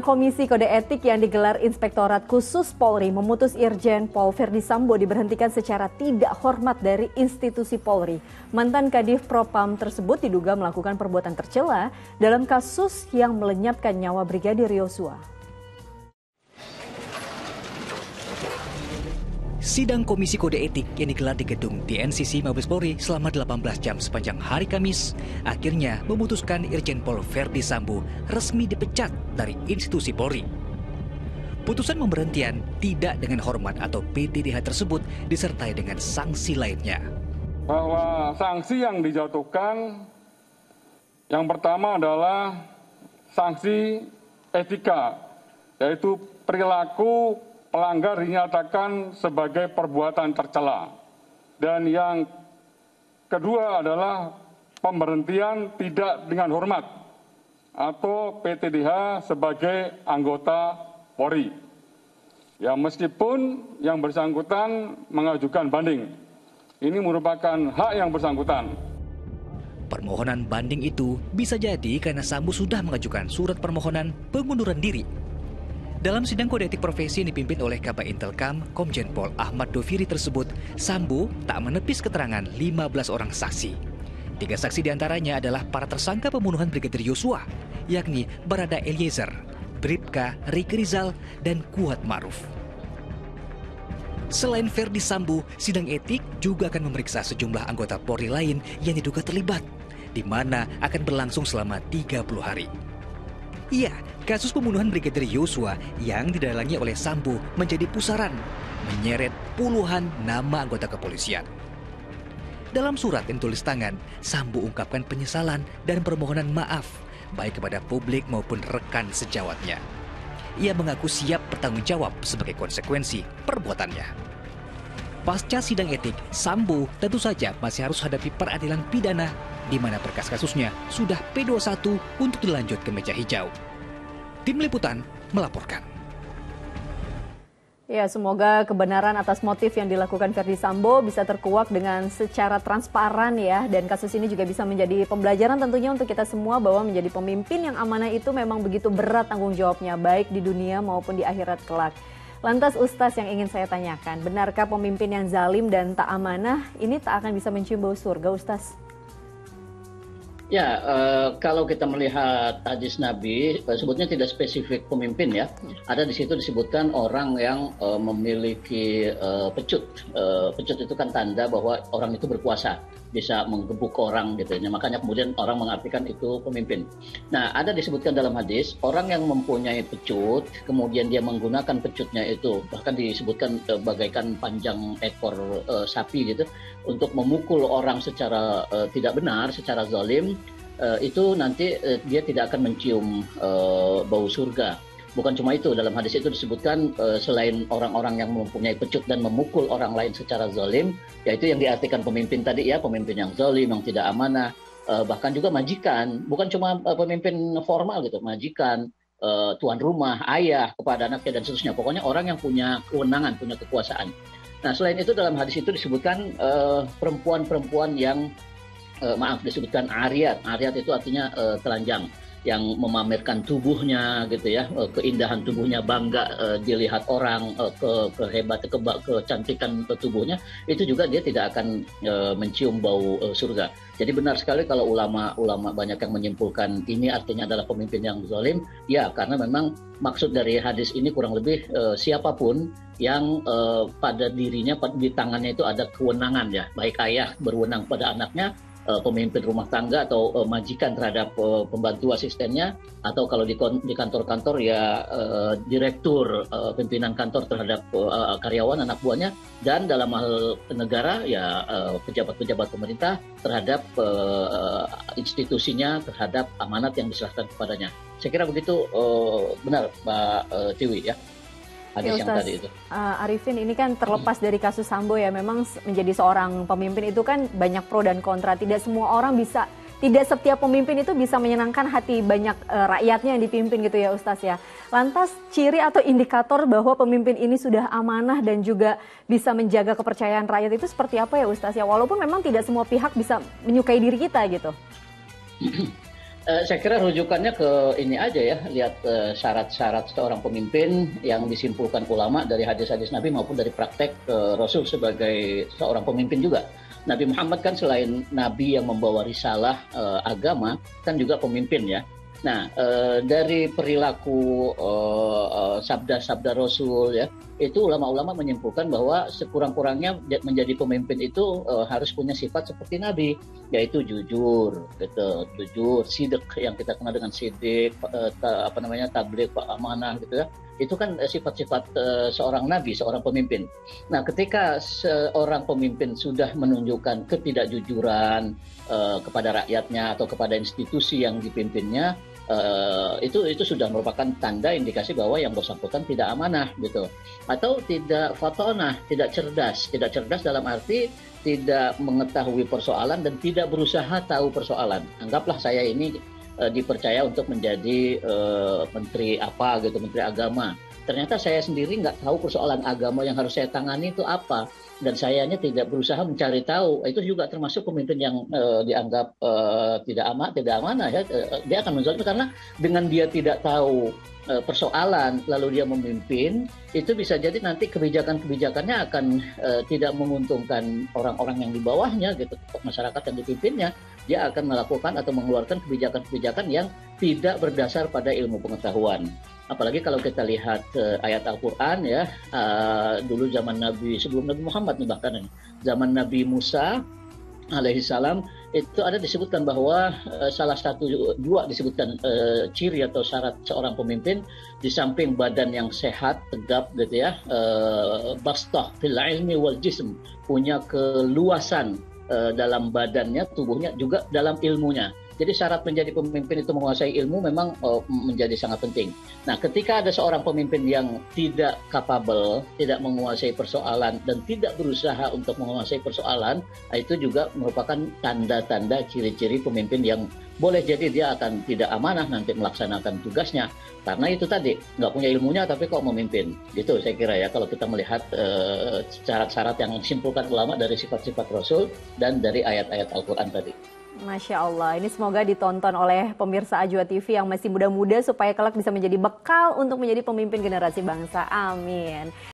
Komisi Kode Etik yang digelar Inspektorat Khusus Polri memutus Irjen Pol Verdi Sambo diberhentikan secara tidak hormat dari institusi Polri. Mantan Kadif Propam tersebut diduga melakukan perbuatan tercela dalam kasus yang melenyapkan nyawa Brigadir Yosua. Sidang Komisi Kode Etik yang digelar di gedung TNCC Mabes Polri selama 18 jam sepanjang hari Kamis akhirnya memutuskan Irjen Pol Verdi Sambo resmi dipecat dari institusi Polri. Putusan pemberhentian tidak dengan hormat atau PTDH tersebut disertai dengan sanksi lainnya. Bahwa sanksi yang dijatuhkan yang pertama adalah sanksi etika, yaitu perilaku pelanggar dinyatakan sebagai perbuatan tercela. Dan yang kedua adalah pemberhentian tidak dengan hormat atau PTDH sebagai anggota Polri. Ya, meskipun yang bersangkutan mengajukan banding. Ini merupakan hak yang bersangkutan. Permohonan banding itu bisa jadi karena Sambo sudah mengajukan surat permohonan pengunduran diri. Dalam sidang kode etik profesi yang dipimpin oleh Kabak Intelkam, Komjen Pol Ahmad Doviri tersebut, Sambo tak menepis keterangan 15 orang saksi. 3 saksi diantaranya adalah para tersangka pembunuhan Brigadir Yosua, yakni Barada Eliezer, Bribka Riki Rizal, dan Kuat Ma'ruf. Selain Verdi Sambo, sidang etik juga akan memeriksa sejumlah anggota Polri lain yang diduga terlibat, di mana akan berlangsung selama 30 hari. Iya, kasus pembunuhan Brigadir Yosua yang didalangi oleh Sambo menjadi pusaran, menyeret puluhan nama anggota kepolisian. Dalam surat yang tulis tangan, Sambo ungkapkan penyesalan dan permohonan maaf, baik kepada publik maupun rekan sejawatnya. Ia mengaku siap bertanggung jawab sebagai konsekuensi perbuatannya. Pasca sidang etik, Sambo tentu saja masih harus hadapi peradilan pidana di mana berkas kasusnya sudah P21 untuk dilanjut ke meja hijau. Tim Liputan melaporkan. Ya, semoga kebenaran atas motif yang dilakukan Verdi Sambo bisa terkuak dengan secara transparan ya. Dan kasus ini juga bisa menjadi pembelajaran tentunya untuk kita semua bahwa menjadi pemimpin yang amanah itu memang begitu berat tanggung jawabnya, baik di dunia maupun di akhirat kelak. Lantas Ustaz, yang ingin saya tanyakan, benarkah pemimpin yang zalim dan tak amanah ini tak akan bisa mencium bau surga, Ustaz? Ya, kalau kita melihat hadis Nabi, sebutnya tidak spesifik pemimpin ya. Ada di situ disebutkan orang yang memiliki pecut. Pecut itu kan tanda bahwa orang itu berkuasa, bisa menggebuk orang gitu. Makanya kemudian orang mengartikan itu pemimpin. Nah, ada disebutkan dalam hadis, orang yang mempunyai pecut, kemudian dia menggunakan pecutnya itu, bahkan disebutkan bagaikan panjang ekor sapi gitu, untuk memukul orang secara tidak benar, secara zalim, itu nanti dia tidak akan mencium bau surga. Bukan cuma itu, dalam hadis itu disebutkan selain orang-orang yang mempunyai pecut dan memukul orang lain secara zalim, yaitu yang diartikan pemimpin tadi ya, pemimpin yang zalim, yang tidak amanah, bahkan juga majikan, bukan cuma pemimpin formal gitu, majikan, tuan rumah, ayah kepada anaknya dan seterusnya. Pokoknya orang yang punya kewenangan, punya kekuasaan. Nah, selain itu dalam hadis itu disebutkan perempuan-perempuan yang disebutkan ariyat. Ariyat itu artinya telanjang, yang memamerkan tubuhnya gitu ya, keindahan tubuhnya, bangga dilihat orang, kecantikan tubuhnya, itu juga dia tidak akan mencium bau surga. Jadi benar sekali kalau ulama banyak yang menyimpulkan ini artinya adalah pemimpin yang zalim, ya karena memang maksud dari hadis ini kurang lebih siapapun yang pada dirinya, di tangannya itu ada kewenangan ya, baik ayah berwenang pada anaknya, pemimpin rumah tangga atau majikan terhadap pembantu asistennya, atau kalau di kantor-kantor ya direktur, pimpinan kantor terhadap karyawan anak buahnya, dan dalam hal negara ya pejabat-pejabat pemerintah terhadap institusinya, terhadap amanat yang diserahkan kepadanya. Saya kira begitu, benar Mbak Tiwi ya. Ya, Ustaz Arifin, ini kan terlepas dari kasus Sambo ya, memang menjadi seorang pemimpin itu kan banyak pro dan kontra. Tidak semua orang bisa, tidak setiap pemimpin itu bisa menyenangkan hati banyak rakyatnya yang dipimpin gitu ya Ustaz ya. Lantas ciri atau indikator bahwa pemimpin ini sudah amanah dan juga bisa menjaga kepercayaan rakyat itu seperti apa ya Ustaz ya? Walaupun memang tidak semua pihak bisa menyukai diri kita gitu. Saya kira rujukannya ke ini aja ya, lihat syarat-syarat seorang pemimpin yang disimpulkan ulama dari hadis-hadis Nabi maupun dari praktek Rasul sebagai seorang pemimpin juga. Nabi Muhammad kan selain Nabi yang membawa risalah agama, kan juga pemimpin ya. Nah, dari perilaku sabda-sabda Rasul ya, itu ulama-ulama menyimpulkan bahwa sekurang-kurangnya menjadi pemimpin itu harus punya sifat seperti Nabi, yaitu jujur, gitu, jujur, sidik yang kita kenal dengan sidik, tabligh, amanah, gitu ya. Itu kan sifat-sifat seorang Nabi, seorang pemimpin. Nah, ketika seorang pemimpin sudah menunjukkan ketidakjujuran kepada rakyatnya atau kepada institusi yang dipimpinnya, itu sudah merupakan tanda indikasi bahwa yang bersangkutan tidak amanah gitu, atau tidak fatonah, tidak cerdas dalam arti tidak mengetahui persoalan dan tidak berusaha tahu persoalan. Anggaplah saya ini dipercaya untuk menjadi menteri apa gitu, menteri agama. Ternyata saya sendiri nggak tahu persoalan agama yang harus saya tangani itu apa, dan sayanya tidak berusaha mencari tahu. Itu juga termasuk pemimpin yang dianggap tidak amanah ya. Dia akan menzalimi karena dengan dia tidak tahu persoalan lalu dia memimpin, itu bisa jadi nanti kebijakan-kebijakannya akan tidak menguntungkan orang-orang yang di bawahnya gitu, masyarakat yang dipimpinnya. Dia akan melakukan atau mengeluarkan kebijakan-kebijakan yang tidak berdasar pada ilmu pengetahuan. Apalagi kalau kita lihat ayat Al-Quran ya, dulu zaman Nabi, sebelum Nabi Muhammad nih bahkan, zaman Nabi Musa alaihissalam, itu ada disebutkan bahwa salah satu dua disebutkan ciri atau syarat seorang pemimpin, di samping badan yang sehat, tegap gitu ya, bastah fil ilmi wal jism, punya keluasan dalam badannya, tubuhnya, juga dalam ilmunya. Jadi syarat menjadi pemimpin itu menguasai ilmu memang menjadi sangat penting. Nah, ketika ada seorang pemimpin yang tidak capable, tidak menguasai persoalan dan tidak berusaha untuk menguasai persoalan, itu juga merupakan tanda-tanda ciri-ciri pemimpin yang boleh jadi dia akan tidak amanah nanti melaksanakan tugasnya. Karena itu tadi, nggak punya ilmunya tapi kok memimpin. Gitu saya kira ya, kalau kita melihat syarat-syarat yang disimpulkan ulama dari sifat-sifat Rasul dan dari ayat-ayat Al-Quran tadi. Masya Allah, ini semoga ditonton oleh pemirsa Ajwa TV yang masih muda-muda supaya kelak bisa menjadi bekal untuk menjadi pemimpin generasi bangsa. Amin.